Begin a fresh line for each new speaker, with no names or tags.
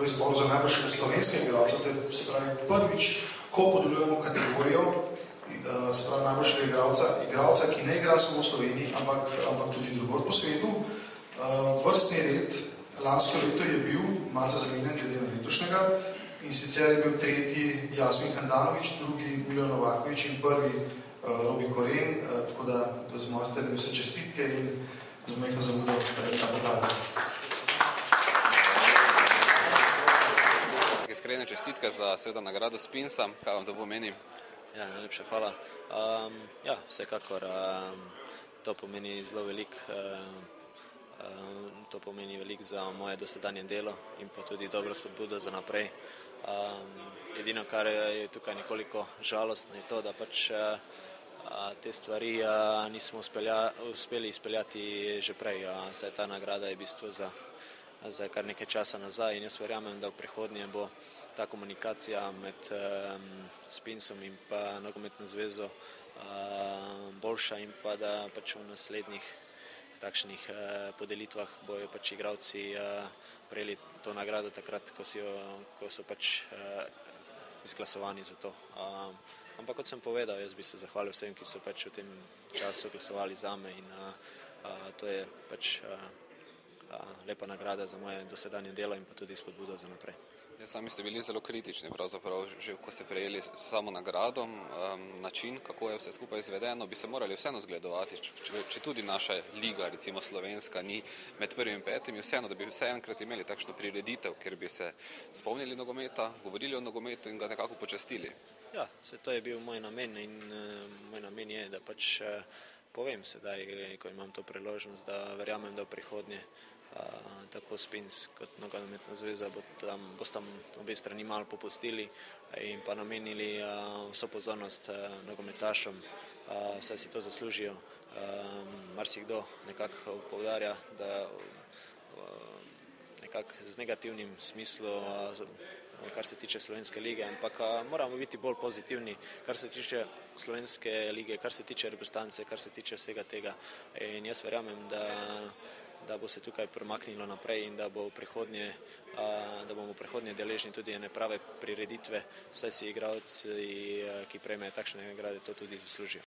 v izboru za najboljšega slovenskega igralca, se pravi prvič, ko podeljujemo kategorijo, se pravi najboljšega igralca, ki ne igra samo v Sloveniji, ampak tudi drugod po svetu. Vrstni red lansko leto je bil malce zamenjan glede na letošnjega, in sicer je bil tretji Jasmin Handanović, drugi Milan Novaković in prvi Robi Koren, tako da z moje strani vse čestitke in z majhno zamudo tako dalje.
Iskrene čestitke za seveda nagrado Spinsa, kaj vam to pomeni?
Ja, najlepša hvala. Vsekakor to pomeni zelo veliko. To pomeni veliko za moje dosedanje delo in pa tudi dobro spodbudo za naprej. Edino, kar je tukaj nekoliko žalostno, je to, da pač te stvari nismo uspeli izpeljati že prej. Saj ta nagrada je v bistvu za kar nekaj časa nazaj in jaz verjamem, da v prihodnje bo ta komunikacija med Spinsom in pa Nogometno zvezo boljša in pa da pač v naslednjih takšnih podelitvah bojo pač igralci prejeli to nagrado takrat, ko so pač izglasovani za to. Ampak kot sem povedal, jaz bi se zahvalil vsem, ki so pač v tem času glasovali zame in to je pač lepa nagrada za moje dosedanje delo in pa tudi spodbuda za naprej.
Sami ste bili zelo kritični, pravzaprav že ko ste prejeli samo nagrado, način, kako je vse skupaj izvedeno, bi se morali vseeno zgledovati, če tudi naša liga, recimo slovenska, ni med prvimi petimi, vseeno, da bi vse enkrat imeli takšno prireditev, kjer bi se spomnili nogometa, govorili o nogometu in ga nekako počastili.
Ja, to je bil moj namen in moj namen je, da pač povem sedaj, ko imam to priložnost, da verjamem, da v prihodnje tako Spins kot Nogometna zveza bosta obe strani malo popustili in pa namenili vso pozornost nogometašom, saj si to zaslužijo. Marsikdo nekako poudarja, da nekako z negativnim smislu, kar se tiče slovenske lige, ampak moramo biti bolj pozitivni, kar se tiče slovenske lige, kar se tiče reprezentance, kar se tiče vsega tega. In jaz verjamem, da bo se tukaj premaknilo naprej in da bomo v prihodnje deležni tudi ene prave prireditve, saj si igralci, ki prejmejo takšne nagrade, to tudi zaslužijo.